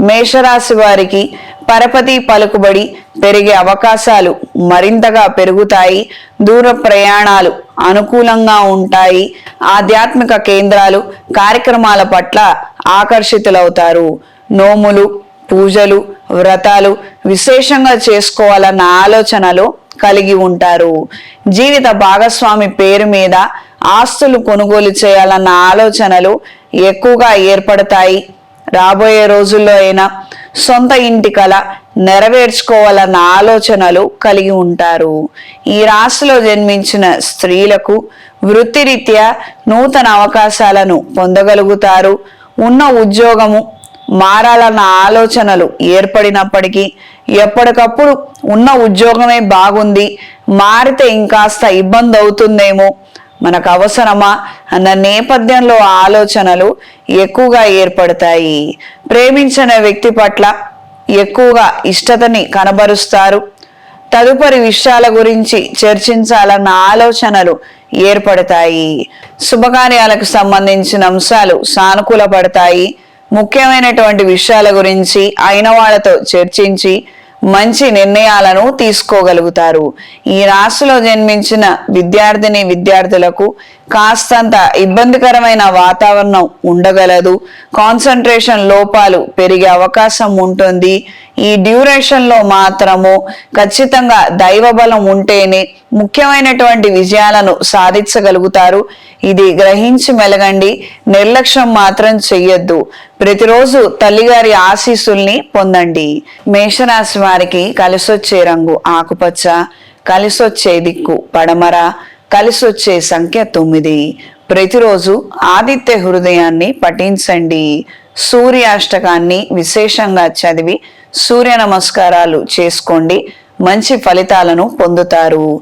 మేషరాశి వారికి పరపతి పలుకుబడి పెరిగే అవకాశాలు మరింతగా పెరుగుతాయి. దూర ప్రయాణాలు అనుకూలంగా ఉంటాయి. ఆధ్యాత్మిక కేంద్రాలు కార్యక్రమాల పట్ల ఆకర్షితులవుతారు. నోములు పూజలు వ్రతాలు విశేషంగా చేసుకోవాలన్న ఆలోచనలు కలిగి ఉంటారు. జీవిత భాగస్వామి పేరు మీద ఆస్తులు కొనుగోలు చేయాలన్న ఆలోచనలు ఎక్కువగా ఏర్పడతాయి. రాబోయే రోజుల్లో అయినా సొంత ఇంటి కల నెరవేర్చుకోవాలన్న ఆలోచనలు కలిగి ఉంటారు. ఈ రాశిలో జన్మించిన స్త్రీలకు వృత్తిరీత్యా నూతన అవకాశాలను పొందగలుగుతారు. ఉన్న ఉద్యోగము మారాలన్న ఆలోచనలు ఏర్పడినప్పటికీ ఎప్పటికప్పుడు ఉన్న ఉద్యోగమే బాగుంది, మారితే ఇంకాస్త ఇబ్బంది అవుతుందేమో, మనకు అవసరమా అన్న నేపథ్యంలో ఆలోచనలు ఎక్కువగా ఏర్పడతాయి. ప్రేమించిన వ్యక్తి పట్ల ఎక్కువగా ఇష్టతని కనబరుస్తారు. తదుపరి విషయాల గురించి చర్చించాలన్న ఆలోచనలు ఏర్పడతాయి. శుభకార్యాలకు సంబంధించిన అంశాలు సానుకూల పడతాయి. ముఖ్యమైనటువంటి విషయాల గురించి అయిన వాళ్ళతో చర్చించి మంచి నిర్ణయాలను తీసుకోగలుగుతారు. ఈ రాశిలో జన్మించిన విద్యార్థులకు కాస్తంత ఇబ్బందికరమైన వాతావరణం ఉండగలదు. కాన్సన్ట్రేషన్ లోపాలు పెరిగే అవకాశం ఉంటుంది. ఈ డ్యూరేషన్ లో మాత్రము ఖచ్చితంగా దైవ బలం ఉంటేనే ముఖ్యమైనటువంటి విజయాలను సాధించగలుగుతారు. ఇది గ్రహించి మెలగండి. నిర్లక్ష్యం మాత్రం చెయ్యొద్దు. ప్రతిరోజు తల్లిగారి ఆశీస్సుల్ని పొందండి. మేషరాశి వారికి కలిసొచ్చే రంగు ఆకుపచ్చ, కలిసొచ్చే దిక్కు పడమర, కలిసొచ్చే సంఖ్య 9. ప్రతిరోజు ఆదిత్య హృదయాన్ని పఠించండి. సూర్యాష్టకాన్ని విశేషంగా చదివి సూర్య నమస్కారాలు చేసుకోండి. మంచి ఫలితాలను పొందుతారు.